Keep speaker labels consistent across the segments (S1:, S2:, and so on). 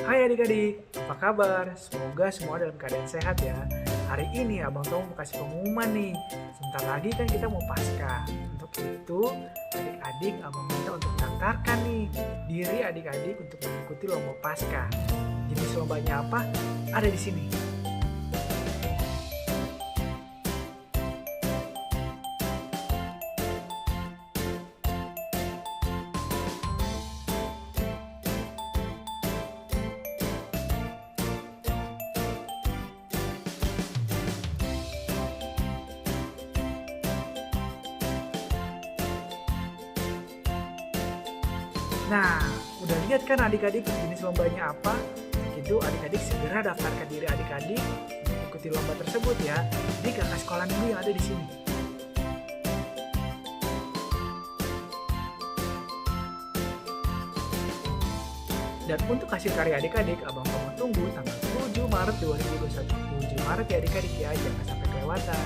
S1: Hai adik-adik, apa kabar? Semoga semua dalam keadaan sehat ya. Hari ini Abang Tom mau kasih pengumuman nih. Sebentar lagi kan kita mau Paskah. Untuk itu, adik-adik Abang minta untuk daftarkan nih diri adik-adik untuk mengikuti lomba Paskah. Jenis lombanya apa? Ada di sini. Nah, udah lihat kan adik-adik jenis lombanya apa? Itu adik-adik segera daftarkan diri adik-adik untuk ikuti lomba tersebut ya di kakak sekolah minggu yang ada di sini. Dan untuk hasil karya adik-adik, Abang Tomo tunggu tanggal 7 Maret 2021. 7 Maret ya adik-adik ya, jangan sampai kelewatan.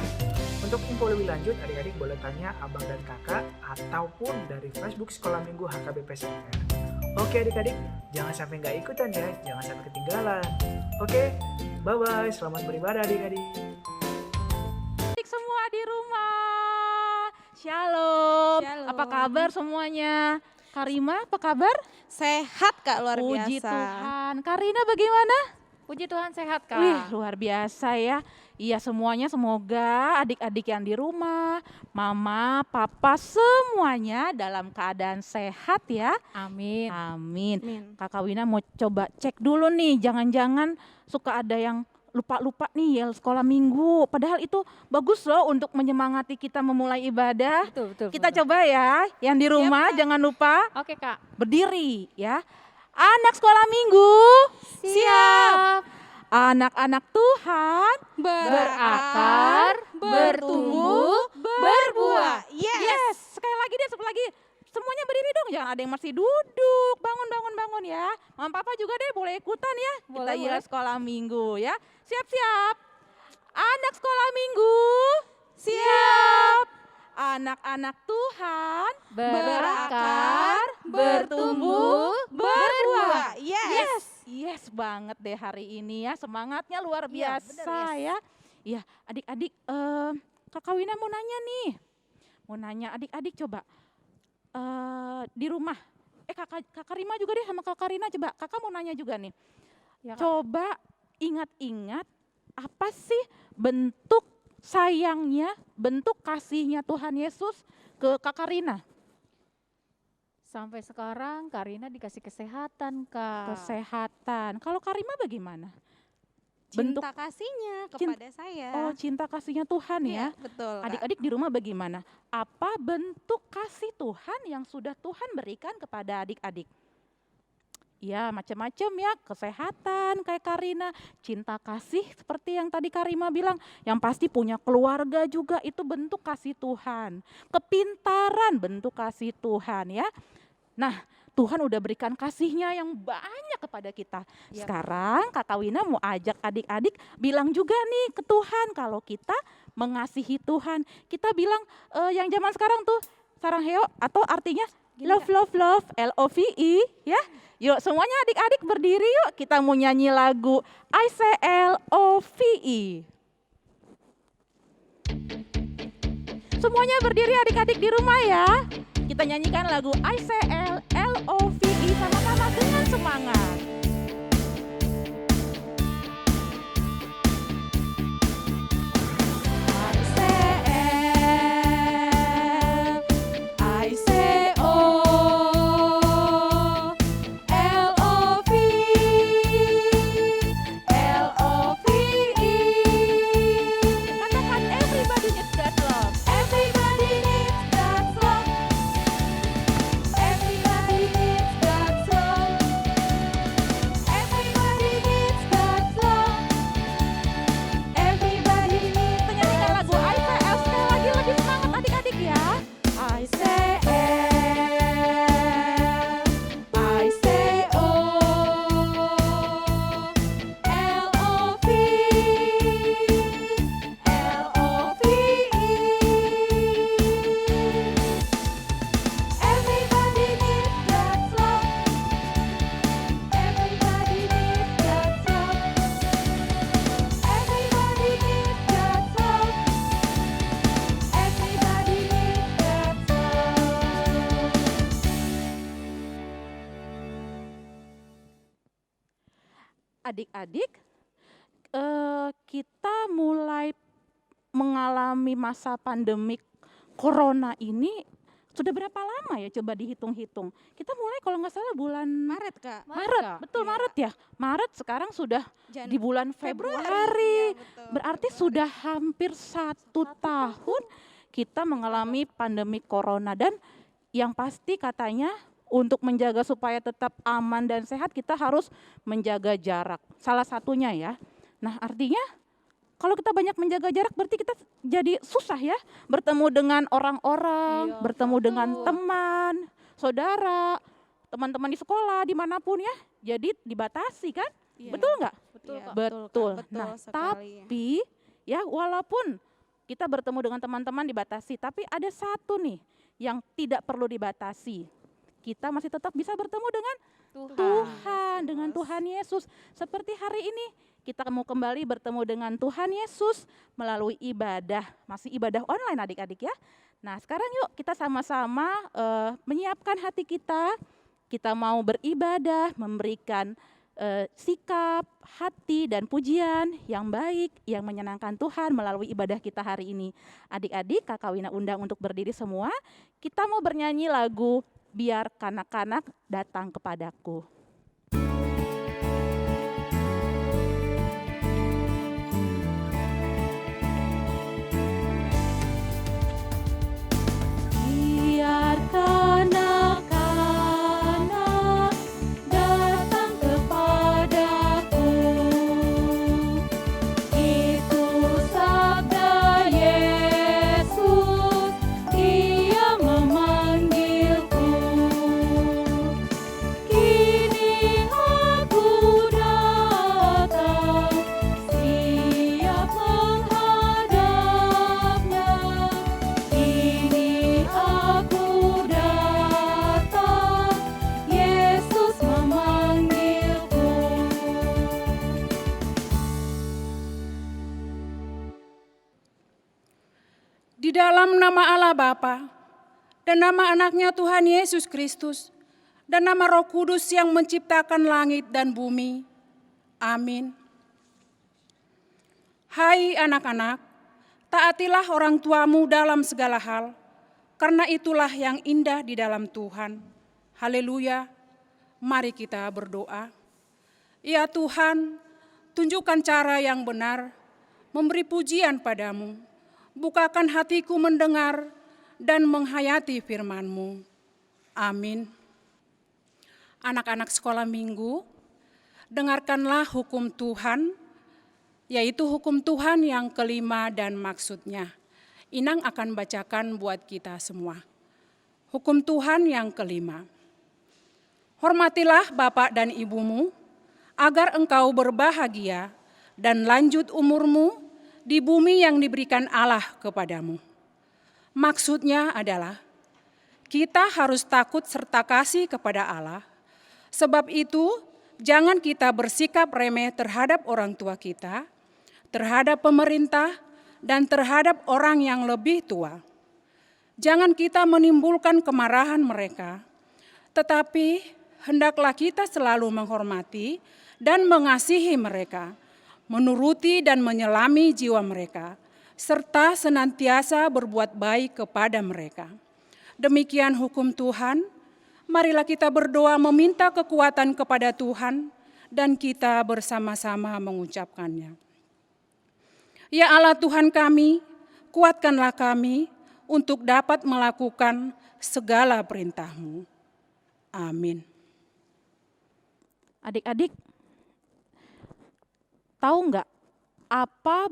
S1: Untuk info lebih lanjut, adik-adik boleh tanya abang dan kakak ataupun dari Facebook Sekolah Minggu HKBP SMR. Oke adik-adik, jangan sampai nggak ikutan ya, jangan sampai ketinggalan. Oke, bye-bye, selamat beribadah adik-adik.
S2: Adik semua di rumah. Shalom.
S3: Shalom.
S2: Apa kabar semuanya? Karima, apa kabar?
S3: Sehat Kak, luar
S2: Puji
S3: biasa.
S2: Tuhan. Karina bagaimana?
S4: Puji Tuhan sehat Kak.
S2: Wih, luar biasa ya. Iya semuanya semoga adik-adik yang di rumah, mama, papa semuanya dalam keadaan sehat ya.
S4: Amin.
S2: Amin.
S3: Amin.
S2: Kakak Wina mau coba cek dulu nih, jangan-jangan suka ada yang lupa-lupa nih ya sekolah minggu. Padahal itu bagus loh untuk menyemangati kita memulai ibadah.
S4: Betul.
S2: Kita coba ya, yang di rumah
S3: Kak.
S2: jangan lupa
S4: Oke Kak.
S2: berdiri ya. Anak sekolah minggu,
S4: Siap.
S2: anak-anak Tuhan
S4: Berakar, bertumbuh, berbuah.
S2: Yes, sekali lagi. Semuanya berdiri dong, jangan ada yang masih duduk. Bangun ya. Mama papa juga deh boleh ikutan ya. Kita
S4: Boleh.
S2: sekolah minggu ya. Siap-siap. Anak sekolah minggu.
S3: Siap.
S2: Anak-anak Tuhan
S4: Berakar, bertumbuh, berbuah.
S2: Yes banget deh hari ini ya. Semangatnya luar
S4: Iya,
S2: biasa
S4: bener,
S2: ya. Iya, adik-adik Kakak Wina mau nanya nih. Mau nanya adik-adik coba di rumah. Kakak Rima juga deh sama Kakak Rina coba. Kakak mau nanya juga nih.
S4: Ya, Kak.
S2: Coba ingat-ingat apa sih bentuk sayangnya, bentuk kasihnya Tuhan Yesus ke Kakak Rina?
S4: Sampai sekarang Karina dikasih kesehatan Kak.
S2: Kesehatan. Kalau Kak Rima bagaimana?
S3: Cinta kasihnya kepada saya.
S2: Oh, cinta kasihnya Tuhan ya.
S3: Iya, betul. Kak.
S2: Adik-adik di rumah bagaimana? Apa bentuk kasih Tuhan yang sudah Tuhan berikan kepada adik-adik? Ya macam-macam ya, kesehatan kayak Karina, cinta kasih seperti yang tadi Karima bilang, yang pasti punya keluarga juga itu bentuk kasih Tuhan. Kepintaran bentuk kasih Tuhan ya. Nah Tuhan udah berikan kasihnya yang banyak kepada kita.
S4: Ya.
S2: Sekarang Kakak Wina mau ajak adik-adik bilang juga nih ke Tuhan kalau kita mengasihi Tuhan. Kita bilang yang zaman sekarang tuh sarang heo atau artinya
S4: Gini,
S2: love, L-O-V-E ya. Yuk semuanya adik-adik berdiri yuk, kita mau nyanyi lagu I Say L-O-V-E. Semuanya berdiri adik-adik di rumah ya. Kita nyanyikan lagu I Say L-O-V-E sama-sama dengan semangat. I say O, L-O-V-E. Katakan everybody needs God's love.
S3: Everybody needs God's love. Everybody needs God's love.
S2: adik-adik, kita mulai mengalami masa pandemik corona ini sudah berapa lama ya, coba dihitung-hitung. Kita mulai kalau nggak salah bulan
S3: Maret, Kak.
S2: Maret,
S4: Kak.
S2: betul
S3: Iya.
S2: Maret ya. Maret sekarang sudah
S3: Jan-
S2: di bulan
S3: Februari.
S2: Februari.
S3: Iya, betul,
S2: Berarti
S3: Februari.
S2: sudah hampir satu tahun kita mengalami pandemi corona. Dan yang pasti katanya untuk menjaga supaya tetap aman dan sehat kita harus menjaga jarak. Salah satunya ya. Nah artinya kalau kita banyak menjaga jarak berarti kita jadi susah ya bertemu dengan orang-orang,
S4: Iya,
S2: bertemu dengan
S4: betul.
S2: teman, saudara, teman-teman di sekolah, dimanapun ya. Jadi dibatasi kan?
S3: Iya.
S2: Betul nggak?
S4: Betul,
S3: Iya,
S4: Kak.
S2: Betul.
S3: Kak, betul
S2: Nah,
S3: sekali.
S2: tapi ya walaupun kita bertemu dengan teman-teman dibatasi, tapi ada satu nih yang tidak perlu dibatasi. Kita masih tetap bisa bertemu dengan Tuhan, dengan Tuhan Yesus. Seperti hari ini kita mau kembali bertemu dengan Tuhan Yesus melalui ibadah, masih ibadah online adik-adik ya. Nah sekarang yuk kita sama-sama menyiapkan hati kita mau beribadah, memberikan sikap, hati dan pujian yang baik, yang menyenangkan Tuhan melalui ibadah kita hari ini. Adik-adik, Kakak Wina undang untuk berdiri semua, kita mau bernyanyi lagu Biar Kanak-kanak Datang Kepadaku. Biar kanak-kanak datang kepadaku, itu sabda Yesus, Dia memanggilku. Kini aku datang, siap menghadapnya. Kini aku datang, Yesus memanggilku.
S5: Di dalam nama Allah Bapa dan nama anaknya Tuhan Yesus Kristus dan nama Roh Kudus yang menciptakan langit dan bumi. Amin. Hai anak-anak, taatilah orang tuamu dalam segala hal, karena itulah yang indah di dalam Tuhan. Haleluya. Mari kita berdoa. Ya Tuhan, tunjukkan cara yang benar, memberi pujian padamu. Bukakan hatiku mendengar dan menghayati firman-Mu. Amin. Anak-anak sekolah minggu, dengarkanlah hukum Tuhan, yaitu hukum Tuhan yang kelima dan maksudnya. Inang akan bacakan buat kita semua. Hukum Tuhan yang kelima. Hormatilah bapak dan ibumu, agar engkau berbahagia dan lanjut umurmu di bumi yang diberikan Allah kepadamu. Maksudnya adalah kita harus takut serta kasih kepada Allah. Sebab itu, jangan kita bersikap remeh terhadap orang tua kita, terhadap pemerintah, dan terhadap orang yang lebih tua. Jangan kita menimbulkan kemarahan mereka, tetapi hendaklah kita selalu menghormati dan mengasihi mereka, menuruti dan menyelami jiwa mereka, serta senantiasa berbuat baik kepada mereka. Demikian hukum Tuhan. Marilah kita berdoa meminta kekuatan kepada Tuhan dan kita bersama-sama mengucapkannya. Ya Allah Tuhan kami, kuatkanlah kami untuk dapat melakukan segala perintah-Mu. Amin.
S2: Adik-adik, tahu nggak apa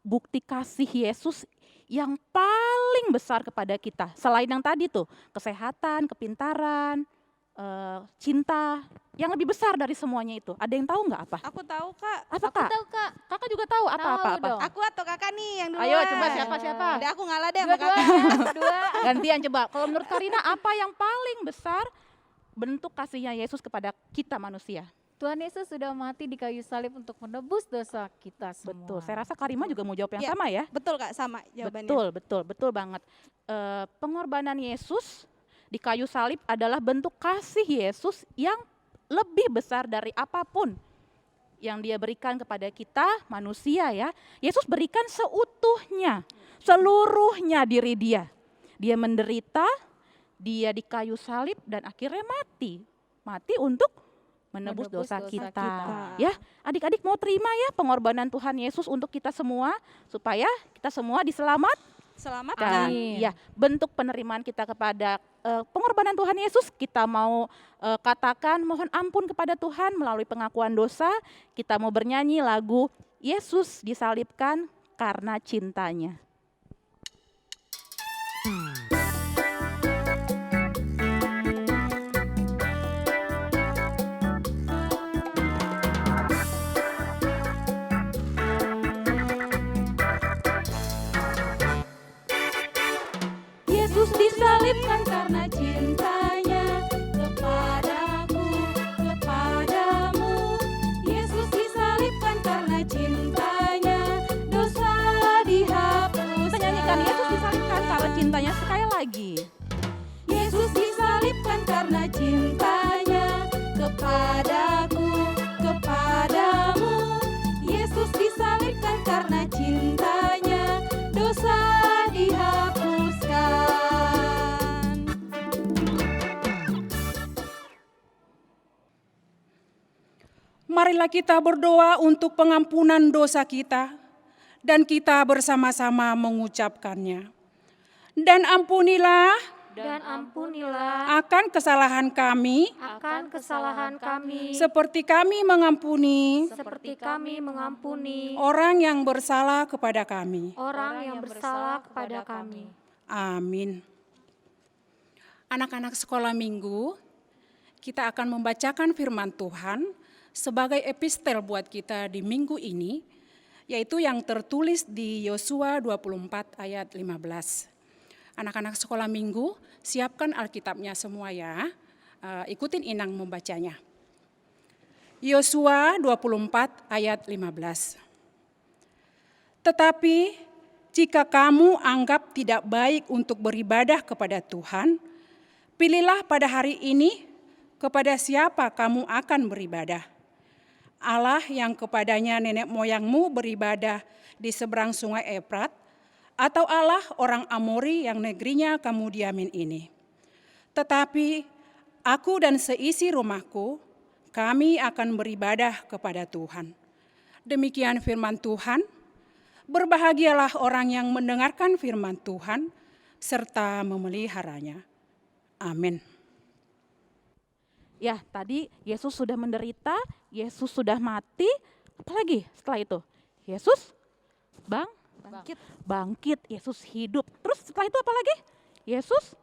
S2: bukti kasih Yesus yang paling besar kepada kita? Selain yang tadi tuh, kesehatan, kepintaran, cinta, yang lebih besar dari semuanya itu. Ada yang tahu nggak apa?
S3: Aku tahu, Kak.
S2: Apa
S4: Aku
S2: Kak?
S4: tahu, Kak.
S2: Kakak juga tahu apa?
S4: Tahu
S2: Apa?
S4: dong.
S3: Aku atau Kakak nih yang duluan.
S2: Ayo coba siapa?
S3: Udah aku ngalah deh sama Kakak.
S4: Dua-duanya, berdua.
S2: Gantian coba. Kalau menurut Karina apa yang paling besar bentuk kasihnya Yesus kepada kita manusia?
S4: Tuhan Yesus sudah mati di kayu salib untuk menebus dosa kita semua.
S2: Betul. Saya rasa Karima juga mau jawab yang
S3: Iya.
S2: sama ya.
S3: Betul, Kak, sama jawabannya.
S2: Betul banget. Pengorbanan Yesus di kayu salib adalah bentuk kasih Yesus yang lebih besar dari apapun yang dia berikan kepada kita manusia ya, Yesus berikan seutuhnya, seluruhnya diri dia. Dia menderita, dia di kayu salib dan akhirnya mati. Mati untuk menebus dosa kita. Ya, adik-adik mau terima ya pengorbanan Tuhan Yesus untuk kita semua supaya kita semua diselamatkan.
S3: Selamatkan.
S2: Ya, bentuk penerimaan kita kepada pengorbanan Tuhan Yesus, kita mau katakan mohon ampun kepada Tuhan melalui pengakuan dosa. Kita mau bernyanyi lagu Yesus disalibkan karena cintanya. Yesus disalibkan karena cintanya kepadaku, kepadamu. Yesus disalibkan karena cintanya, dosa dihapuskan. Kita nyanyikan Yesus disalibkan karena cintanya sekali lagi. Yesus disalibkan karena cintanya kepadaku, kepadamu. Yesus disalibkan karena cintanya, dosa dihapuskan.
S5: Marilah kita berdoa untuk pengampunan dosa kita dan kita bersama-sama mengucapkannya. Dan ampunilah akan kesalahan kami seperti kami mengampuni orang yang bersalah kepada kami. Amin. Anak-anak sekolah minggu, kita akan membacakan firman Tuhan sebagai epistel buat kita di minggu ini, yaitu yang tertulis di Yosua 24 ayat 15. Anak-anak sekolah minggu, siapkan Alkitabnya semua ya, ikutin Inang membacanya. Yosua 24 ayat 15. Tetapi jika kamu anggap tidak baik untuk beribadah kepada Tuhan, pilihlah pada hari ini kepada siapa kamu akan beribadah. Allah yang kepadanya nenek moyangmu beribadah di seberang sungai Efrat, atau Allah orang Amori yang negerinya kamu diamin ini. Tetapi aku dan seisi rumahku, kami akan beribadah kepada Tuhan. Demikian firman Tuhan. Berbahagialah orang yang mendengarkan firman Tuhan serta memeliharanya. Amin.
S2: Ya, tadi Yesus sudah menderita, Yesus sudah mati, apalagi setelah itu? Yesus bangkit, Yesus hidup. Terus setelah itu apa lagi? Yesus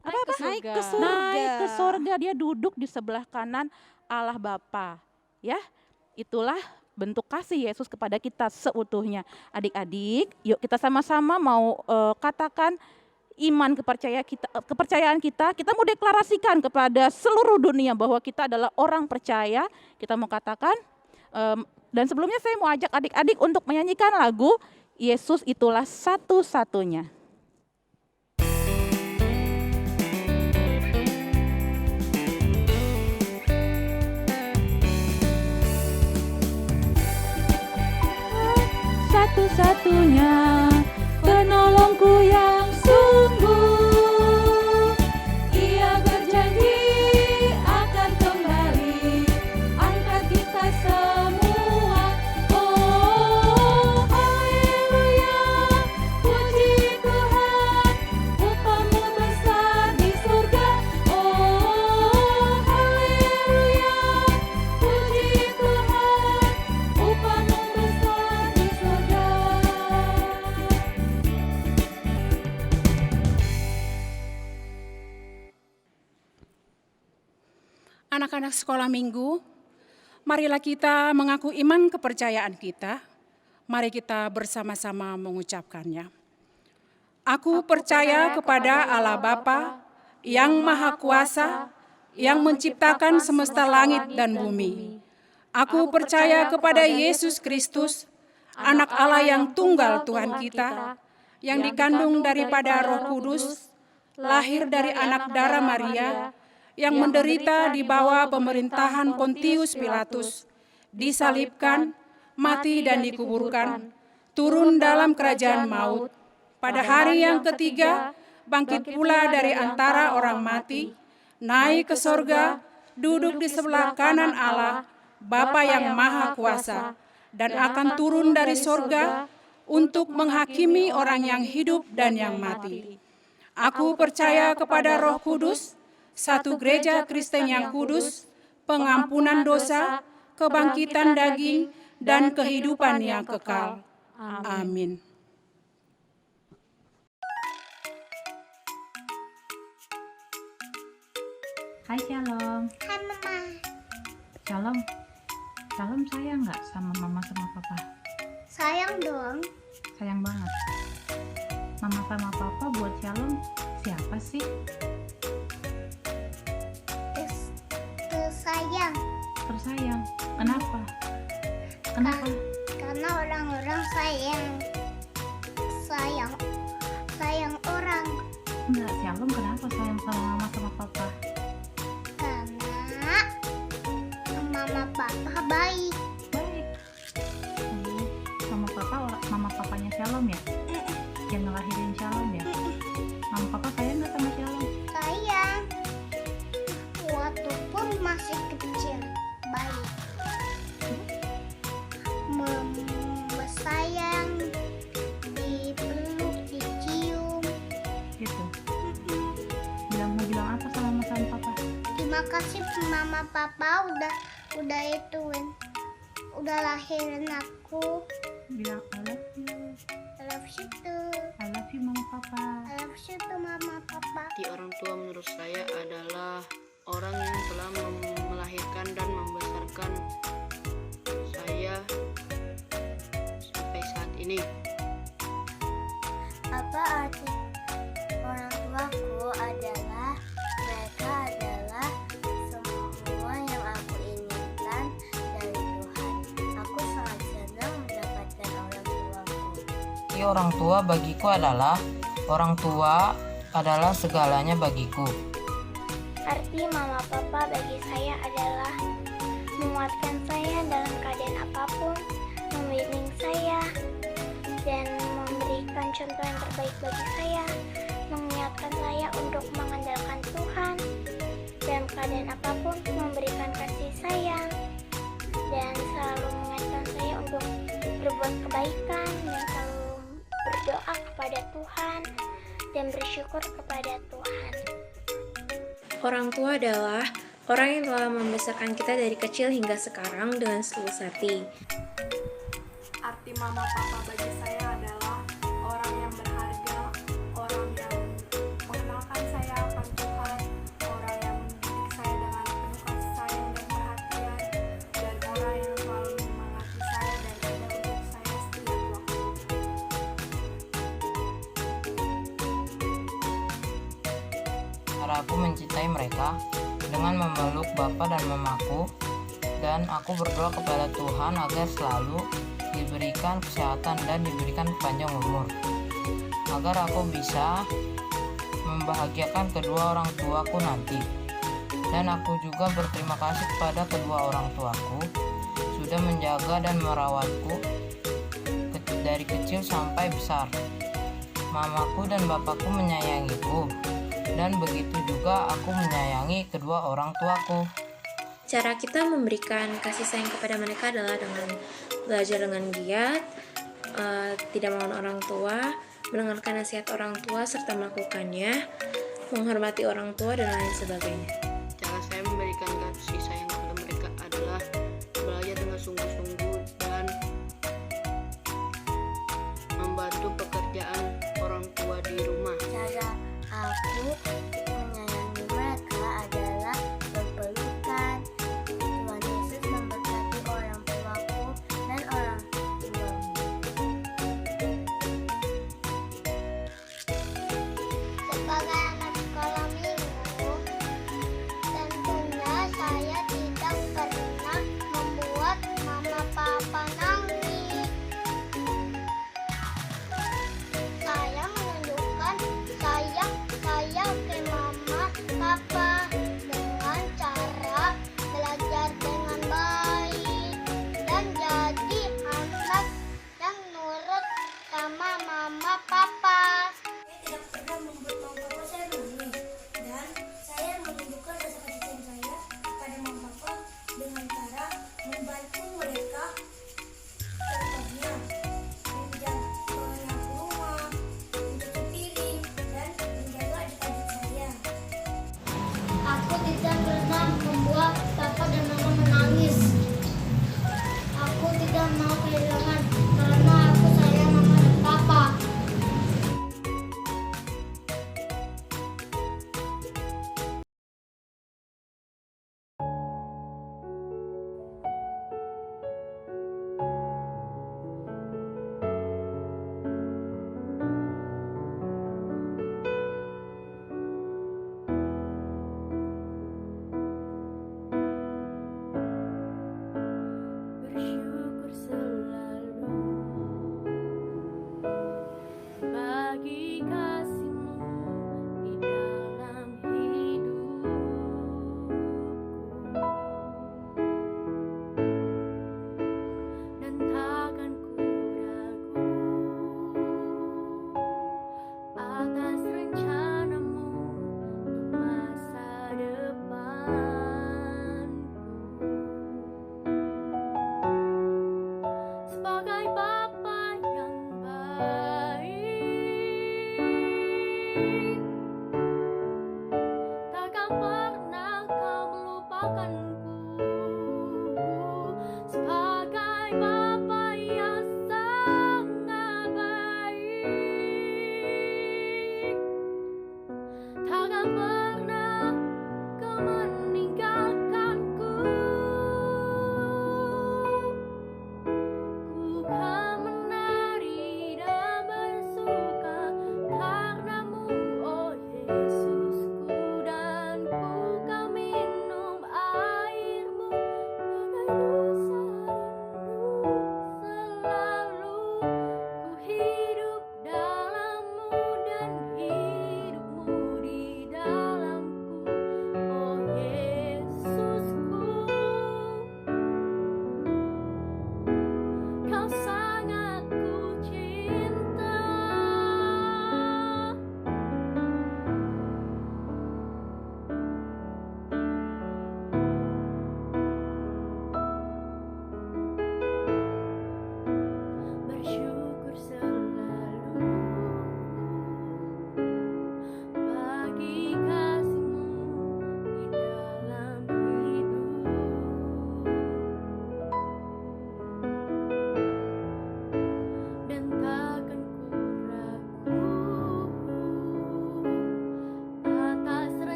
S3: Naik ke surga.
S2: naik ke surga, dia duduk di sebelah kanan Allah Bapa. Ya, itulah bentuk kasih Yesus kepada kita seutuhnya. Adik-adik, yuk kita sama-sama mau katakan iman kepercayaan kita mau deklarasikan kepada seluruh dunia bahwa kita adalah orang percaya. Kita mau katakan, dan sebelumnya saya mau ajak adik-adik untuk menyanyikan lagu Yesus itulah satu-satunya. Satu-satunya penolongku yang sungguh, Ia berjanji akan kembali angkat kita semua. Oh haleluya, puji Tuhan, upamu besar di surga. Oh haleluya, puji Tuhan, upamu besar di surga.
S5: Anak-anak sekolah minggu, marilah kita mengaku iman kepercayaan kita. Mari kita bersama-sama mengucapkannya. Aku percaya kepada Allah Bapa yang Maha Kuasa, yang menciptakan semesta langit dan bumi. Aku percaya kepada Yesus Kristus, anak Allah yang tunggal Tuhan kita, yang dikandung daripada Roh Kudus, lahir dari anak darah Maria, yang menderita di bawah pemerintahan Pontius Pilatus, disalibkan, mati dan dikuburkan, turun dalam kerajaan maut. Pada hari yang ketiga, bangkit pula dari antara orang mati, naik ke sorga, duduk di sebelah kanan Allah, Bapa yang Maha Kuasa, dan akan turun dari sorga untuk menghakimi orang yang hidup dan yang mati. Aku percaya kepada Roh Kudus, satu gereja Kristen yang kudus, pengampunan dosa, kebangkitan daging, dan kehidupan yang kekal. Amin.
S6: Hai Shalom.
S7: Hai Mama.
S6: Shalom. Shalom sayang nggak sama mama sama papa?
S7: Sayang dong.
S6: Sayang banget. Mama sama papa buat Shalom siapa sih?
S7: Tersayang.
S6: Tersayang. Kenapa? Kenapa?
S7: Karena orang-orang sayang orang.
S6: Enggak, Shalom kenapa sayang sama mama sama papa?
S7: Karena mama papa baik.
S6: Baik. Mama papanya Shalom ya? Yang ngelahirin Shalom ya? Mama papa sayang nggak sama Shalom?
S7: Sayang. Waktu pun masih kecil, baik. Sayang, dipeluk, dicium.
S6: Gitu. Mau bilang apa sama mama sama papa?
S7: Terima kasih mama papa udah lahirin aku.
S6: Bilang I love you.
S7: I love you too.
S6: I love you mama papa.
S7: I love you too mama papa.
S8: Orang tua menurut saya adalah orang yang telah melahirkan dan membesarkan saya sampai saat ini.
S7: Apa arti orang tuaku adalah mereka adalah semua yang aku inginkan dari Tuhan. Aku sangat senang mendapatkan orang tuaku.
S9: Orang tua bagiku adalah segalanya bagiku.
S7: Arti mama papa bagi saya adalah menguatkan saya dalam keadaan apapun, membimbing saya, dan memberikan contoh yang terbaik bagi saya, mengingatkan saya untuk mengandalkan Tuhan dalam keadaan apapun, memberikan kasih sayang, dan selalu mengingatkan saya untuk berbuat kebaikan dan selalu berdoa kepada Tuhan dan bersyukur kepada Tuhan.
S10: Orang tua adalah orang yang telah membesarkan kita dari kecil hingga sekarang dengan setulus hati.
S11: Arti mama papa bagi saya adalah orang yang berharga, orang yang mengenalkan saya akan Tuhan, orang yang mendidik saya dengan penuh kasih sayang dan perhatian, dan orang yang selalu menyemangati saya dan ada untuk saya setiap waktu.
S9: Cara aku mencintai mereka dengan memeluk Bapa dan Mamaku, dan aku berdoa kepada Tuhan agar selalu diberikan kesehatan dan diberikan panjang umur, agar aku bisa membahagiakan kedua orang tuaku nanti. Dan aku juga berterima kasih kepada kedua orang tuaku sudah menjaga dan merawatku dari kecil sampai besar. Mamaku dan bapakku menyayangiku, dan begitu juga aku menyayangi kedua orang tuaku.
S10: Cara kita memberikan kasih sayang kepada mereka adalah dengan belajar dengan giat, tidak melawan orang tua, mendengarkan nasihat orang tua serta melakukannya, menghormati orang tua, dan lain sebagainya.
S8: Cara saya memberikan kasih sayang kepada mereka adalah belajar dengan sungguh-sungguh dan membantu pekerjaan orang tua di rumah.
S7: Cara aku menyayangi mereka adalah berpelukan. Tuhan Yesus memberkati orang tuaku dan orang tuamu. Sebagai anak sekolah minggu, Aku tidak pernah membuat papa dan mama menangis. Aku tidak mau kehilangan karena aku sayang mama dan papa.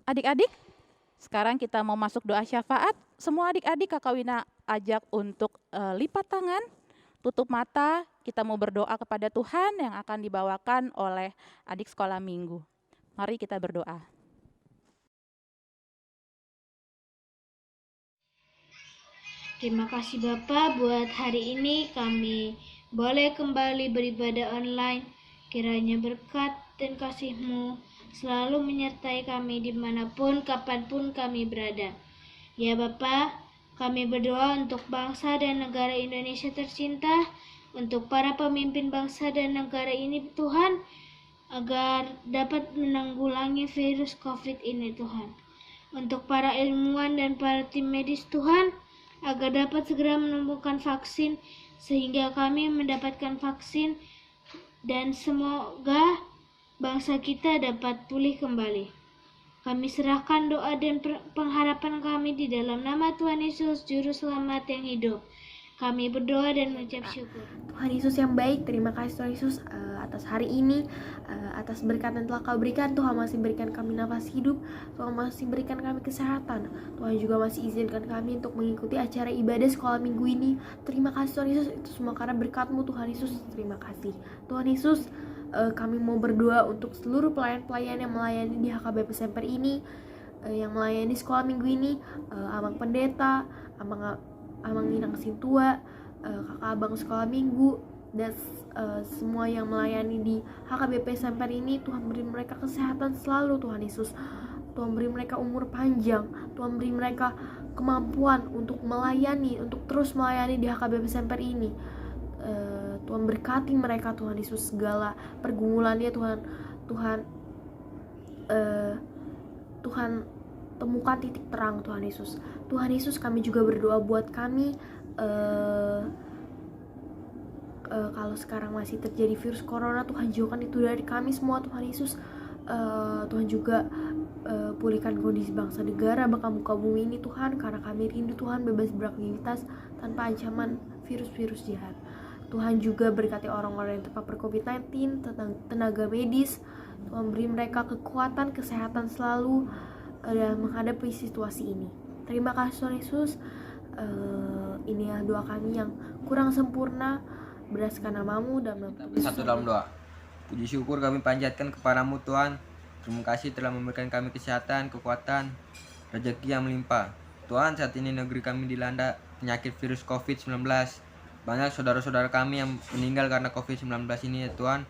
S2: Adik-adik, sekarang kita mau masuk doa syafaat. Semua adik-adik Kakak Wina ajak untuk lipat tangan, tutup mata. Kita mau berdoa kepada Tuhan yang akan dibawakan oleh adik sekolah minggu. Mari kita berdoa.
S7: Terima kasih Bapak buat hari ini kami boleh kembali beribadah online. Kiranya berkat dan kasih-Mu selalu menyertai kami dimanapun, kapanpun kami berada. Ya Bapak, kami berdoa untuk bangsa dan negara Indonesia tercinta, untuk para pemimpin bangsa dan negara ini Tuhan, agar dapat menanggulangi virus COVID ini Tuhan. Untuk para ilmuwan dan para tim medis Tuhan, agar dapat segera menemukan vaksin sehingga kami mendapatkan vaksin dan semoga bangsa kita dapat pulih kembali. Kami serahkan doa dan pengharapan kami di dalam nama Tuhan Yesus, Juru Selamat yang hidup. Kami berdoa dan mengucap syukur.
S12: Tuhan Yesus yang baik, terima kasih Tuhan Yesus atas hari ini, atas berkat yang telah Kau berikan. Tuhan masih berikan kami nafas hidup, Tuhan masih berikan kami kesehatan. Tuhan juga masih izinkan kami untuk mengikuti acara ibadah sekolah minggu ini. Terima kasih Tuhan Yesus, itu semua karena berkat-Mu Tuhan Yesus. Terima kasih Tuhan Yesus. Kami mau berdoa untuk seluruh pelayan-pelayan yang melayani di HKBP Semper ini, yang melayani sekolah minggu ini, Abang Pendeta, Abang Inang Sintua, kakak abang sekolah minggu, dan semua yang melayani di HKBP Semper ini. Tuhan beri mereka kesehatan selalu Tuhan Yesus. Tuhan beri mereka umur panjang, Tuhan beri mereka kemampuan untuk melayani, untuk terus melayani di HKBP Semper ini. Tuhan berkati mereka Tuhan Yesus, segala pergumulannya Tuhan temukan titik terang Tuhan Yesus. Tuhan Yesus, kami juga berdoa buat kami kalau sekarang masih terjadi virus corona, Tuhan jauhkan itu dari kami semua Tuhan Yesus. Tuhan juga pulihkan kondisi bangsa negara, bahkan muka bumi ini Tuhan, karena kami rindu Tuhan bebas beraktivitas tanpa ancaman virus-virus jahat. Tuhan juga berkati orang-orang yang terpapar COVID-19, tenaga medis. Tuhan beri mereka kekuatan, kesehatan selalu dalam menghadapi situasi ini. Terima kasih Tuhan Yesus. Inilah doa kami yang kurang sempurna, berdasarkan nama-Mu dan
S13: satu dalam doa. Puji syukur kami panjatkan kepadamu Tuhan. Terima kasih telah memberikan kami kesehatan, kekuatan, rezeki yang melimpah. Tuhan, saat ini negeri kami dilanda penyakit virus COVID-19. Banyak saudara-saudara kami yang meninggal karena COVID-19 ini ya Tuhan.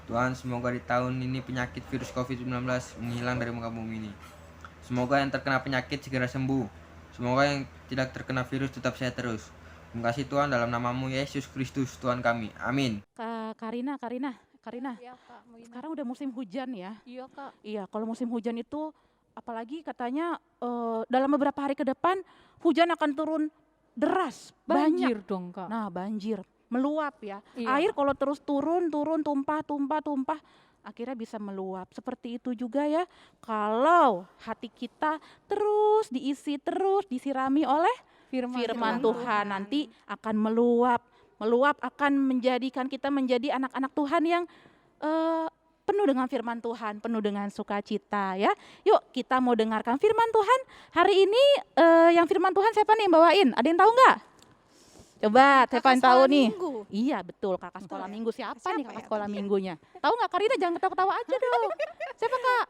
S13: Tuhan, semoga di tahun ini penyakit virus COVID-19 menghilang dari muka bumi ini. Semoga yang terkena penyakit segera sembuh. Semoga yang tidak terkena virus tetap sehat terus. Terima kasih Tuhan, dalam nama-Mu Yesus Kristus Tuhan kami. Amin.
S2: Karina.
S4: Iya, Kak,
S2: Sekarang udah musim hujan ya.
S4: Iya Kak.
S2: Iya, kalau musim hujan itu apalagi katanya dalam beberapa hari ke depan hujan akan turun deras,
S4: Banjir
S2: banyak.
S4: dong Kak.
S2: Nah, banjir, meluap ya.
S4: Iya.
S2: Air kalau terus turun, tumpah, akhirnya bisa meluap. Seperti itu juga ya, kalau hati kita terus diisi, terus disirami oleh firman Tuhan, nanti akan meluap akan menjadikan kita menjadi anak-anak Tuhan yang penuh dengan firman Tuhan, penuh dengan sukacita ya. Yuk kita mau dengarkan firman Tuhan. Hari ini yang firman Tuhan siapa nih yang bawain? Ada yang tahu nggak? Coba, siapa yang tahu nih?
S3: Minggu.
S2: Iya betul, kakak sekolah
S3: ya?
S2: minggu. Siapa nih kakak
S3: ya
S2: sekolah
S3: tadi ya?
S2: minggunya? Tahu nggak Karina? Jangan ketawa-ketawa aja dong. Siapa Kak?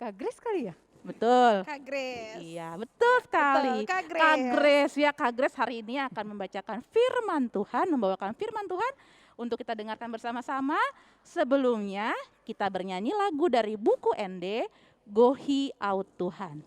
S4: Kak Grace kali ya?
S2: Betul.
S3: Kak Grace.
S2: Iya betul sekali.
S3: Betul, Kak Grace.
S2: Kak Grace ya, Kak Grace hari ini akan membacakan firman Tuhan, membawakan firman Tuhan untuk kita dengarkan bersama-sama. Sebelumnya kita bernyanyi lagu dari buku ND, Gohi Out Tuhan.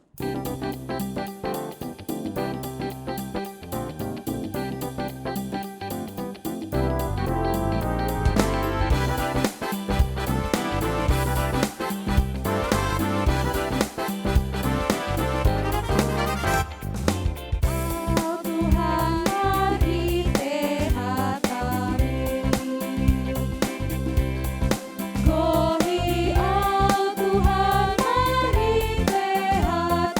S14: Gohi au Tuhan, mari sehat.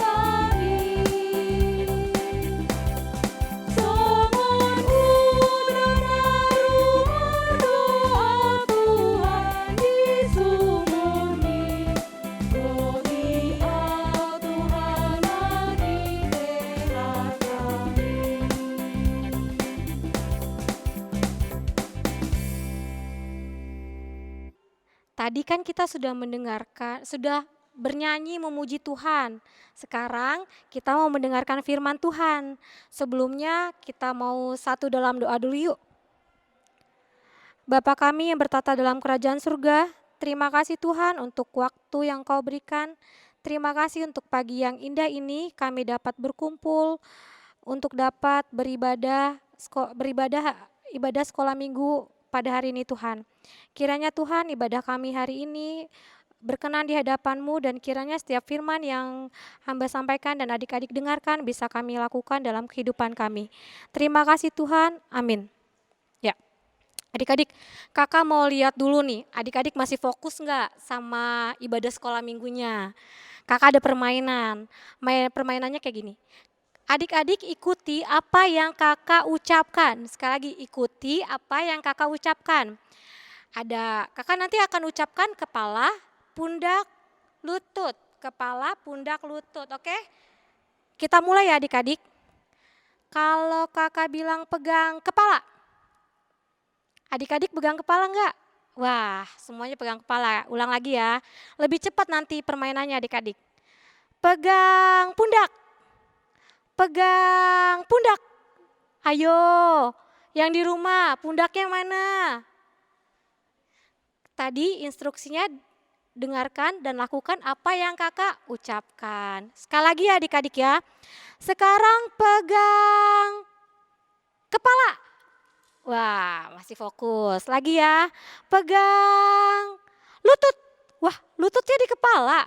S14: Tadi kan kita sudah mendengarkan, sudah bernyanyi memuji Tuhan. Sekarang kita mau mendengarkan firman Tuhan. Sebelumnya kita mau satu dalam doa dulu yuk. Bapa kami yang bertata dalam kerajaan surga, terima kasih Tuhan untuk waktu yang Kau berikan. Terima kasih untuk pagi yang indah ini kami dapat berkumpul untuk dapat ibadah sekolah minggu pada hari ini Tuhan. Kiranya Tuhan ibadah kami hari ini berkenan di hadapan-Mu dan kiranya setiap firman yang hamba sampaikan dan adik-adik dengarkan bisa kami lakukan dalam kehidupan kami. Terima kasih Tuhan, amin. Ya, adik-adik, kakak mau lihat dulu nih, adik-adik masih fokus nggak sama ibadah sekolah minggunya? Kakak ada permainan, permainannya kayak gini. Adik-adik ikuti apa yang kakak ucapkan. Sekali lagi ikuti apa yang kakak ucapkan. Kakak nanti akan ucapkan kepala, pundak, lutut. Kepala, pundak, lutut, oke? Kita mulai ya adik-adik. Kalau kakak bilang pegang kepala. Adik-adik pegang kepala enggak? Wah, semuanya pegang kepala. Ulang lagi ya. Lebih cepat nanti permainannya adik-adik. Pegang pundak. Pegang pundak. Ayo, yang di rumah pundaknya mana? Tadi instruksinya dengarkan dan lakukan apa yang kakak ucapkan. Sekali lagi ya adik-adik ya. Sekarang pegang kepala. Wah, masih fokus. Lagi ya, pegang lutut. Wah, lututnya di kepala.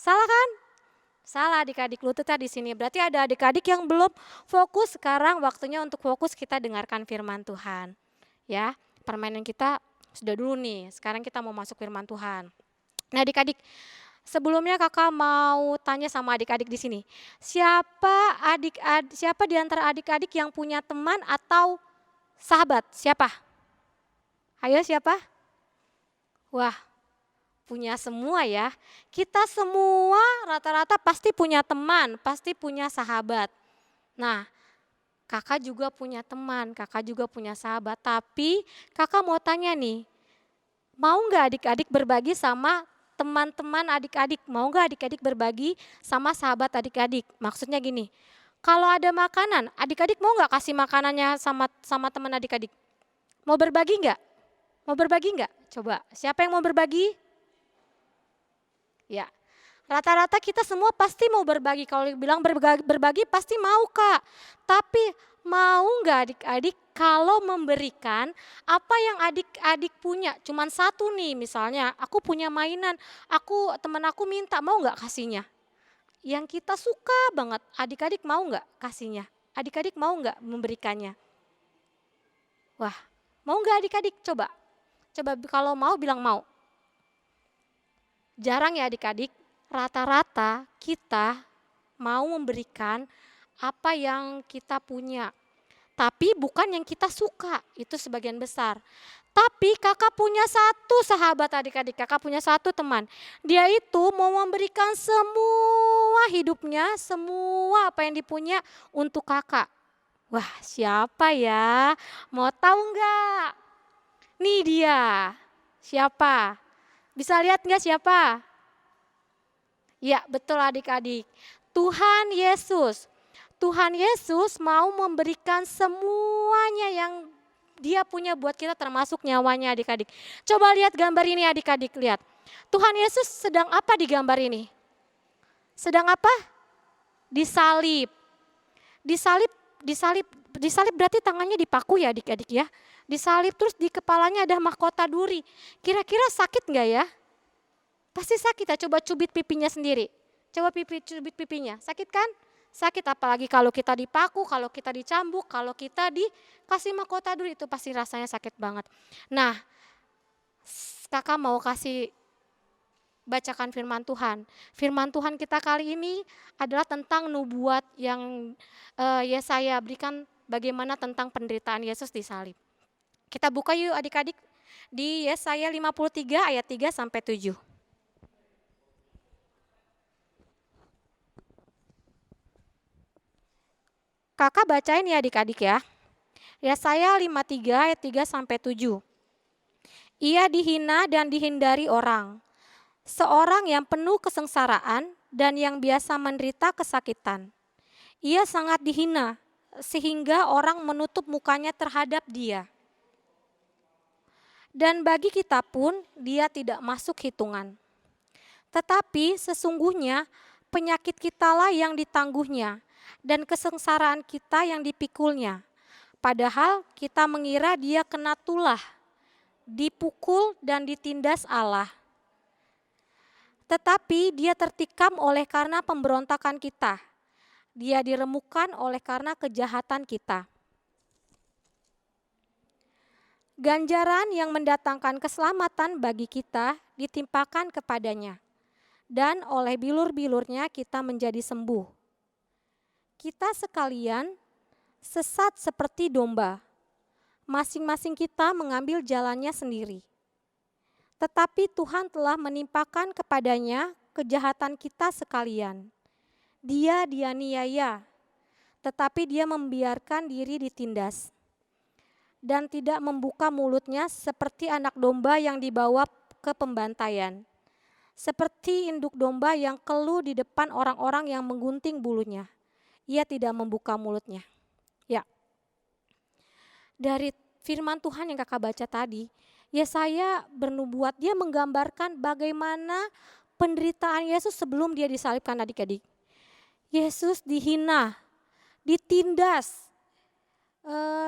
S14: Salah kan? Salah adik-adik, lututnya di sini. Berarti ada adik-adik yang belum fokus. Sekarang waktunya untuk fokus kita dengarkan firman Tuhan. Ya, permainan kita sudah dulu nih. Sekarang kita mau masuk firman Tuhan. Nah, adik-adik, sebelumnya kakak mau tanya sama adik-adik di sini. Siapa di antara adik-adik yang punya teman atau sahabat? Siapa? Ayo siapa? Wah, punya semua ya. Kita semua rata-rata pasti punya teman, pasti punya sahabat. Nah, kakak juga punya teman, kakak juga punya sahabat. Tapi kakak mau tanya nih, mau nggak adik-adik berbagi sama teman-teman adik-adik? Mau nggak adik-adik berbagi sama sahabat adik-adik? Maksudnya gini, kalau ada makanan, adik-adik mau nggak kasih makanannya sama teman adik-adik? Mau berbagi nggak? Mau berbagi nggak? Coba, siapa yang mau berbagi? Ya, rata-rata kita semua pasti mau berbagi. Kalau bilang berbagi pasti mau Kak. Tapi mau nggak adik-adik kalau memberikan apa yang adik-adik punya? Cuman satu nih misalnya, aku punya mainan, teman aku minta, mau nggak kasihnya? Yang kita suka banget, adik-adik mau nggak kasihnya? Adik-adik mau nggak memberikannya? Wah, mau nggak adik-adik? Coba kalau mau bilang mau. Jarang ya adik-adik, rata-rata kita mau memberikan apa yang kita punya. Tapi bukan yang kita suka, itu sebagian besar. Tapi kakak punya satu sahabat adik-adik, kakak punya satu teman. Dia itu mau memberikan semua hidupnya, semua apa yang dipunya untuk kakak. Wah, siapa ya? Mau tahu enggak? Nih dia, siapa? Bisa lihat enggak siapa? Ya, betul adik-adik. Tuhan Yesus. Tuhan Yesus mau memberikan semuanya yang Dia punya buat kita termasuk nyawanya adik-adik. Coba lihat gambar ini adik-adik, lihat. Tuhan Yesus sedang apa di gambar ini? Sedang apa? Disalib. Disalib berarti tangannya dipaku ya adik-adik ya. Disalib terus di kepalanya ada mahkota duri. Kira-kira sakit enggak ya? Pasti sakit ya, coba cubit pipinya sendiri. Coba cubit pipinya, sakit kan? Sakit apalagi kalau kita dipaku, kalau kita dicambuk, kalau kita dikasih mahkota duri itu pasti rasanya sakit banget. Nah, kakak mau bacakan firman Tuhan. Firman Tuhan kita kali ini adalah tentang nubuat yang Yesaya berikan bagaimana tentang penderitaan Yesus disalib. Kita buka yuk adik-adik di Yesaya 53 ayat 3 sampai 7. Kakak bacain ya adik-adik ya. Yesaya 53 ayat 3 sampai 7. Ia dihina dan dihindari orang. Seorang yang penuh kesengsaraan dan yang biasa menderita kesakitan. Ia sangat dihina sehingga orang menutup mukanya terhadap dia. Dan bagi kita pun dia tidak masuk hitungan. Tetapi sesungguhnya penyakit kitalah yang ditangguhnya dan kesengsaraan kita yang dipikulnya. Padahal kita mengira dia kena tulah, dipukul dan ditindas Allah. Tetapi dia tertikam oleh karena pemberontakan kita. Dia diremukkan oleh karena kejahatan kita. Ganjaran yang mendatangkan keselamatan bagi kita ditimpakan kepadanya. Dan oleh bilur-bilurnya kita menjadi sembuh. Kita sekalian sesat seperti domba. Masing-masing kita mengambil jalannya sendiri. Tetapi Tuhan telah menimpakan kepadanya kejahatan kita sekalian. Dia dianiaya, tetapi dia membiarkan diri ditindas. Dan tidak membuka mulutnya seperti anak domba yang dibawa ke pembantaian. Seperti induk domba yang keluh di depan orang-orang yang menggunting bulunya. Ia tidak membuka mulutnya. Ya. Dari firman Tuhan yang kakak baca tadi, Yesaya bernubuat, dia menggambarkan bagaimana penderitaan Yesus sebelum dia disalibkan adik-adik. Yesus dihina, ditindas,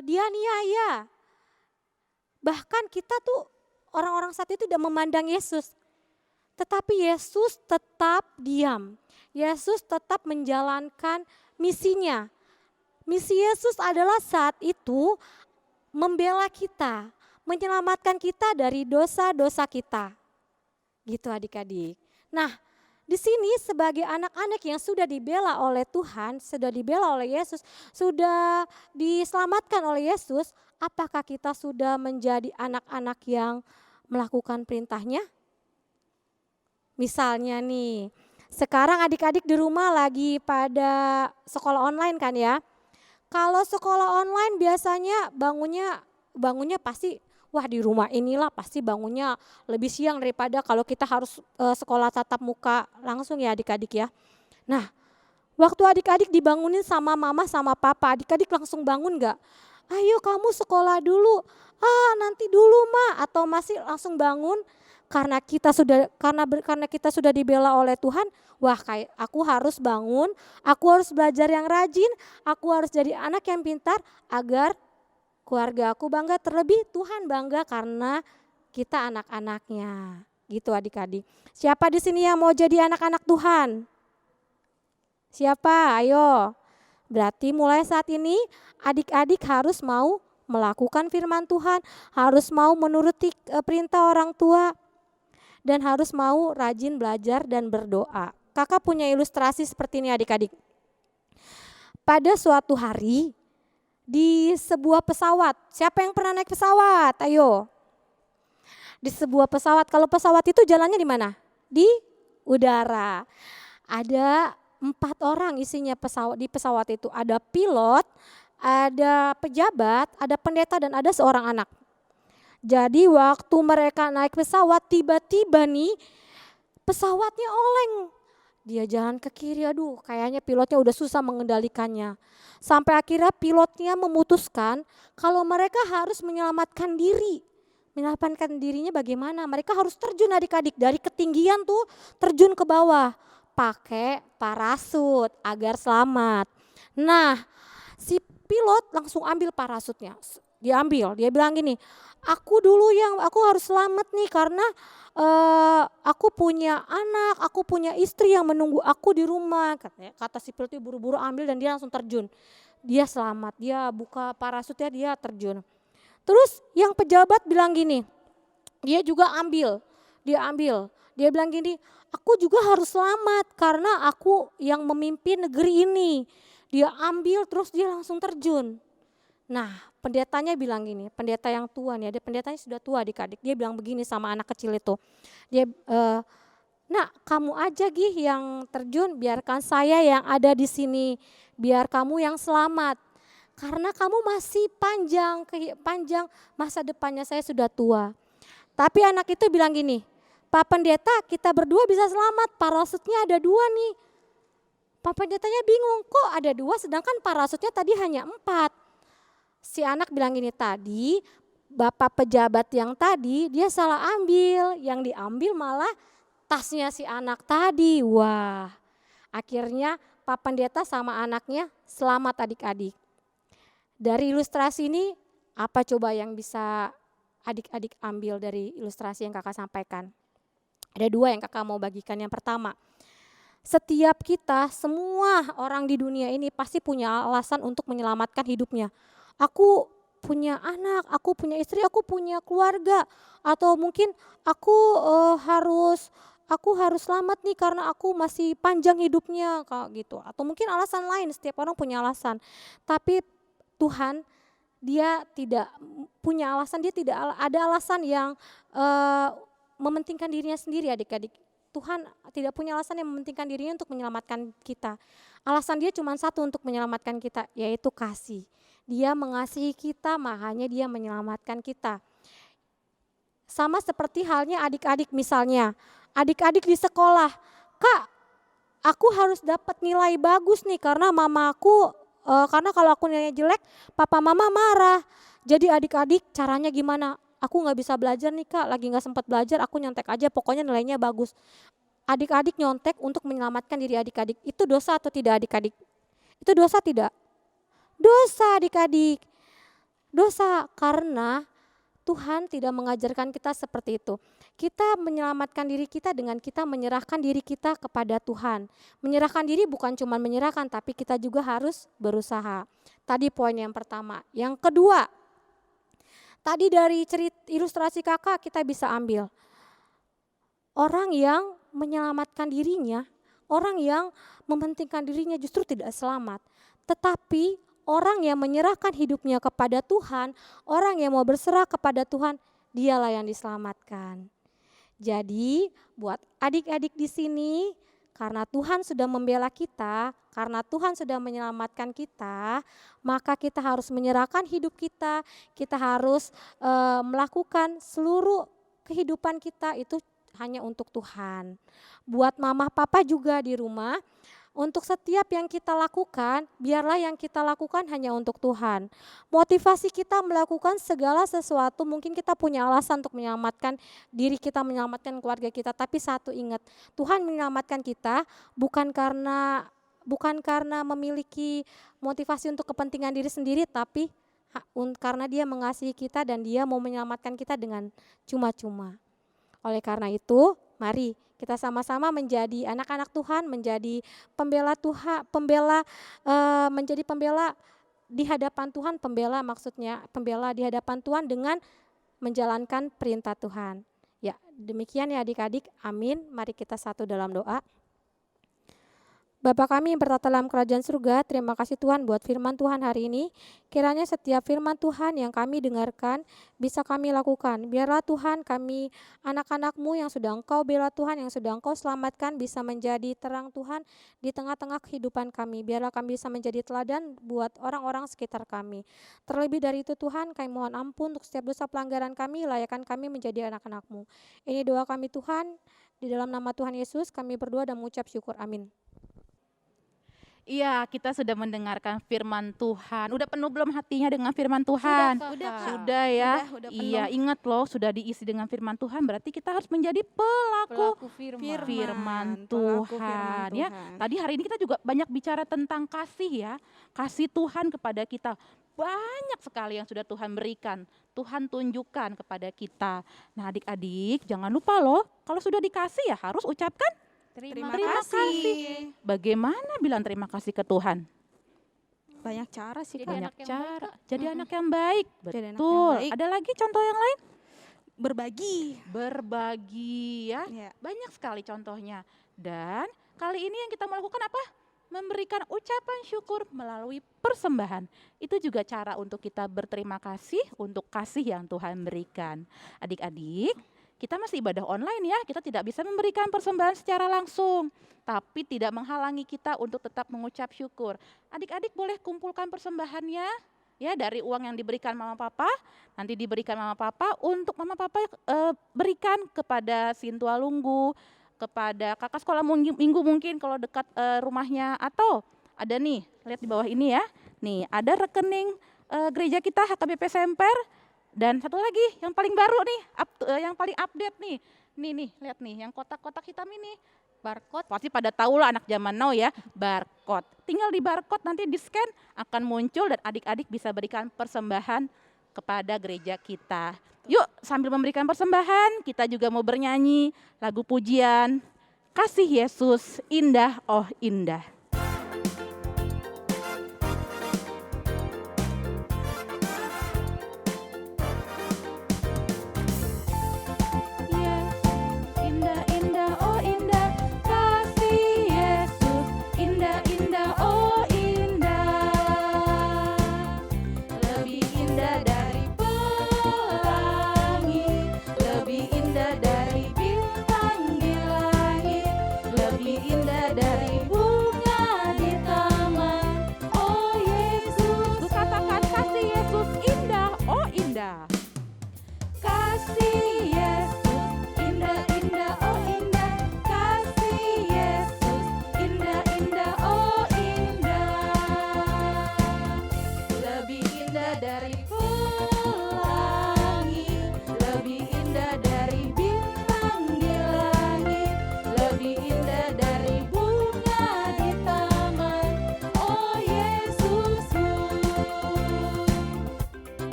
S14: dianiaya. Bahkan kita tuh orang-orang saat itu tidak memandang Yesus. Tetapi Yesus tetap diam. Yesus tetap menjalankan misinya. Misi Yesus adalah saat itu membela kita, menyelamatkan kita dari dosa-dosa kita. Gitu adik-adik. Nah, di sini sebagai anak-anak yang sudah dibela oleh Tuhan, sudah dibela oleh Yesus, sudah diselamatkan oleh Yesus, apakah kita sudah menjadi anak-anak yang melakukan perintahnya? Misalnya nih, sekarang adik-adik di rumah lagi pada sekolah online kan ya. Kalau sekolah online biasanya bangunnya pasti, wah di rumah inilah pasti bangunnya lebih siang daripada kalau kita harus sekolah tatap muka langsung ya adik-adik ya. Nah, waktu adik-adik dibangunin sama mama sama papa, adik-adik langsung bangun gak? Ayo kamu sekolah dulu, nanti dulu ma, atau masih langsung bangun karena kita sudah dibela oleh Tuhan. Wah, kayak aku harus bangun, aku harus belajar yang rajin, aku harus jadi anak yang pintar agar keluarga aku bangga, terlebih Tuhan bangga karena kita anak-anaknya. Gitu adik-adik. Siapa di sini yang mau jadi anak-anak Tuhan? Siapa? Ayo. Berarti mulai saat ini adik-adik harus mau melakukan firman Tuhan, harus mau menuruti perintah orang tua, dan harus mau rajin belajar dan berdoa. Kakak punya ilustrasi seperti ini adik-adik. Pada suatu hari di sebuah pesawat, siapa yang pernah naik pesawat? Ayo. Di sebuah pesawat, kalau pesawat itu jalannya di mana? Di udara. Ada 4 orang isinya di pesawat itu. Ada pilot, ada pejabat, ada pendeta, dan ada seorang anak. Jadi waktu mereka naik pesawat, tiba-tiba nih pesawatnya oleng. Dia jalan ke kiri, aduh kayaknya pilotnya udah susah mengendalikannya. Sampai akhirnya pilotnya memutuskan kalau mereka harus menyelamatkan diri. Menyelamatkan dirinya bagaimana? Mereka harus terjun adik-adik dari ketinggian tuh, terjun ke bawah. Pakai parasut agar selamat. Nah, si pilot langsung ambil parasutnya. Dia bilang gini, aku harus selamat nih karena aku punya anak, aku punya istri yang menunggu aku di rumah. Kata si pilot itu buru-buru ambil dan dia langsung terjun. Dia selamat, dia buka parasutnya, dia terjun. Terus yang pejabat bilang gini, dia juga ambil. Dia bilang gini, aku juga harus selamat karena aku yang memimpin negeri ini. Dia ambil terus dia langsung terjun. Nah, pendetanya bilang gini, pendeta yang tua nih, pendetanya sudah tua adik-adik. Dia bilang begini sama anak kecil itu. Dia, nak kamu aja Gih yang terjun, biarkan saya yang ada di sini. Biar kamu yang selamat. Karena kamu masih panjang masa depannya, saya sudah tua. Tapi anak itu bilang gini, Pak Pendeta kita berdua bisa selamat, parasutnya ada 2 nih. Pak Pendetanya bingung, kok ada 2 sedangkan parasutnya tadi hanya 4. Si anak bilang gini, tadi bapak pejabat yang tadi dia salah ambil, yang diambil malah tasnya si anak tadi. Wah, akhirnya Pak Pendeta sama anaknya selamat adik-adik. Dari ilustrasi ini apa coba yang bisa adik-adik ambil dari ilustrasi yang kakak sampaikan? Ada 2 yang kakak mau bagikan. Yang pertama, setiap kita, semua orang di dunia ini pasti punya alasan untuk menyelamatkan hidupnya. Aku punya anak, aku punya istri, aku punya keluarga, atau mungkin aku harus selamat nih karena aku masih panjang hidupnya kayak gitu. Atau mungkin alasan lain, setiap orang punya alasan. Tapi Tuhan dia tidak punya alasan, dia tidak ada alasan yang mementingkan dirinya sendiri adik-adik. Tuhan tidak punya alasan yang mementingkan dirinya untuk menyelamatkan kita. Alasan dia cuma satu untuk menyelamatkan kita, yaitu kasih. Dia mengasihi kita, makanya dia menyelamatkan kita. Sama seperti halnya adik-adik misalnya. Adik-adik di sekolah, Kak, aku harus dapat nilai bagus nih karena mamaku, karena kalau aku nilainya jelek, papa mama marah. Jadi adik-adik caranya gimana? Aku gak bisa belajar nih Kak, lagi gak sempat belajar, aku nyontek aja pokoknya nilainya bagus. Adik-adik nyontek untuk menyelamatkan diri adik-adik, itu dosa atau tidak adik-adik? Itu dosa tidak? Dosa adik-adik. Dosa karena Tuhan tidak mengajarkan kita seperti itu. Kita menyelamatkan diri kita dengan kita menyerahkan diri kita kepada Tuhan. Menyerahkan diri bukan cuma menyerahkan, tapi kita juga harus berusaha. Tadi poin yang pertama. Yang kedua, tadi dari ilustrasi kakak kita bisa ambil. Orang yang menyelamatkan dirinya, orang yang mementingkan dirinya justru tidak selamat. Tetapi orang yang menyerahkan hidupnya kepada Tuhan, orang yang mau berserah kepada Tuhan, dialah yang diselamatkan. Jadi buat adik-adik di sini, karena Tuhan sudah membela kita, karena Tuhan sudah menyelamatkan kita, maka kita harus menyerahkan hidup kita harus melakukan seluruh kehidupan kita itu hanya untuk Tuhan. Buat mama papa juga di rumah, untuk setiap yang kita lakukan, biarlah yang kita lakukan hanya untuk Tuhan. Motivasi kita melakukan segala sesuatu, mungkin kita punya alasan untuk menyelamatkan diri kita, menyelamatkan keluarga kita. Tapi satu ingat, Tuhan menyelamatkan kita bukan karena memiliki motivasi untuk kepentingan diri sendiri, tapi karena dia mengasihi kita dan dia mau menyelamatkan kita dengan cuma-cuma. Oleh karena itu, mari kita sama-sama menjadi anak-anak Tuhan, menjadi pembela Tuhan, menjadi pembela di hadapan Tuhan, pembela di hadapan Tuhan dengan menjalankan perintah Tuhan. Ya, demikian ya adik-adik. Amin. Mari kita satu dalam doa. Bapa kami yang bertata dalam kerajaan surga, terima kasih Tuhan buat firman Tuhan hari ini. Kiranya setiap firman Tuhan yang kami dengarkan bisa kami lakukan. Biarlah Tuhan kami anak-anak-Mu yang sudah Engkau bela Tuhan, yang sudah Engkau selamatkan bisa menjadi terang Tuhan di tengah-tengah kehidupan kami. Biarlah kami bisa menjadi teladan buat orang-orang sekitar kami. Terlebih dari itu Tuhan, kami mohon ampun untuk setiap dosa pelanggaran kami, layakkan kami menjadi anak-anak-Mu. Ini doa kami Tuhan, di dalam nama Tuhan Yesus kami berdoa dan mengucap syukur. Amin.
S2: Iya, kita sudah mendengarkan firman Tuhan. Udah penuh belum hatinya dengan firman Tuhan? Sudah ya.
S3: Udah
S2: Iya, ingat loh, sudah diisi dengan firman Tuhan, berarti kita harus menjadi pelaku firman Tuhan. Ya. Tadi hari ini kita juga banyak bicara tentang kasih ya. Kasih Tuhan kepada kita. Banyak sekali yang sudah Tuhan berikan, Tuhan tunjukkan kepada kita. Nah, adik-adik, jangan lupa loh, kalau sudah dikasih ya harus ucapkan Terima kasih. Bagaimana bilang terima kasih ke Tuhan?
S3: Banyak cara sih.
S2: Banyak cara. Jadi anak yang baik. Betul. Ada lagi contoh yang lain? Berbagi ya. Banyak sekali contohnya. Dan kali ini yang kita melakukan apa? Memberikan ucapan syukur melalui persembahan. Itu juga cara untuk kita berterima kasih untuk kasih yang Tuhan berikan. Adik-adik, kita masih ibadah online ya, kita tidak bisa memberikan persembahan secara langsung, tapi tidak menghalangi kita untuk tetap mengucap syukur. Adik-adik boleh kumpulkan persembahannya Ya, dari uang yang diberikan mama papa, nanti diberikan mama papa untuk mama papa berikan kepada Sintua Lunggu, kepada kakak sekolah minggu mungkin kalau dekat rumahnya, atau ada nih, lihat di bawah ini ya. Nih, ada rekening gereja kita HKBP Semper, dan satu lagi yang paling baru nih, yang paling update nih. Nih, lihat nih, yang kotak-kotak hitam ini. Barcode, pasti pada tahu lah anak zaman now ya, barcode. Tinggal di barcode nanti di scan akan muncul dan adik-adik bisa berikan persembahan kepada gereja kita. Yuk sambil memberikan persembahan, kita juga mau bernyanyi lagu pujian, Kasih Yesus Indah Oh Indah.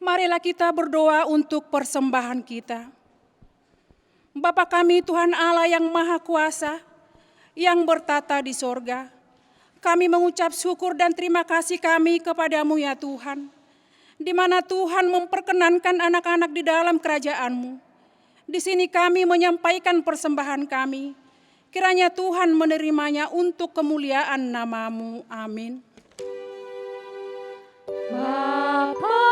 S5: Marilah kita berdoa untuk persembahan kita. Bapa kami Tuhan Allah yang Maha Kuasa, yang bertata di sorga, kami mengucap syukur dan terima kasih kami kepadamu ya Tuhan, di mana Tuhan memperkenankan anak-anak di dalam kerajaan-Mu. Di sini kami menyampaikan persembahan kami, kiranya Tuhan menerimanya untuk kemuliaan nama-Mu. Amin.
S4: Bapa,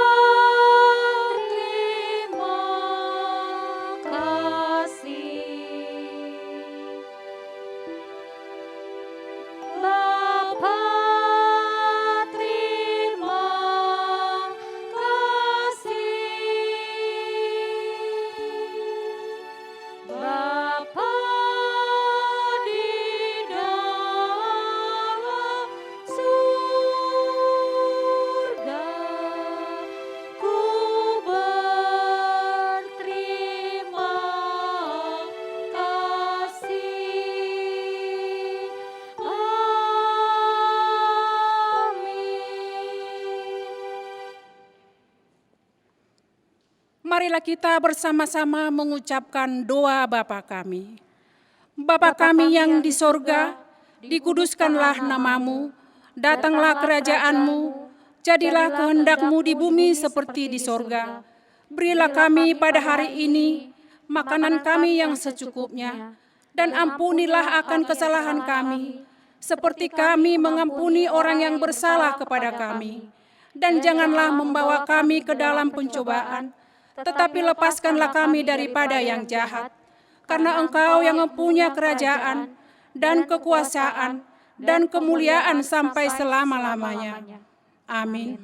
S5: Marilah kita bersama-sama mengucapkan doa Bapa kami. Bapa kami yang di sorga, dikuduskanlah nama-Mu, datanglah kerajaan-Mu, jadilah kehendak-Mu di bumi seperti di sorga. Berilah kami pada hari ini makanan kami yang secukupnya, dan ampunilah akan kesalahan kami, seperti kami mengampuni orang yang bersalah kepada kami. Dan janganlah membawa kami ke dalam pencobaan, tetapi lepaskanlah kami daripada yang jahat. Karena Engkau yang mempunyai kerajaan dan kekuasaan dan kemuliaan sampai selama-lamanya. Amin.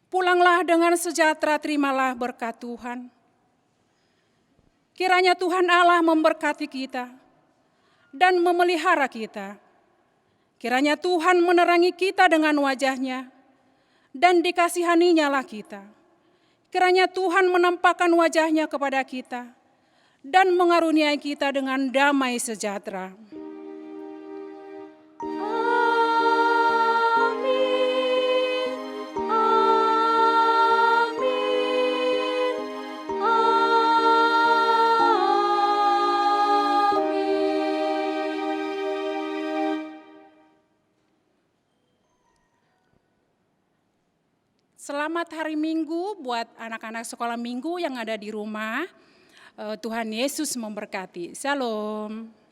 S5: Pulanglah dengan sejahtera, terimalah berkat Tuhan. Kiranya Tuhan Allah memberkati kita dan memelihara kita. Kiranya Tuhan menerangi kita dengan wajah-Nya dan dikasihaninya lah kita. Kiranya Tuhan menampakkan wajah-Nya kepada kita dan mengaruniai kita dengan damai sejahtera. Selamat hari Minggu buat anak-anak sekolah minggu yang ada di rumah. Tuhan Yesus memberkati. Shalom.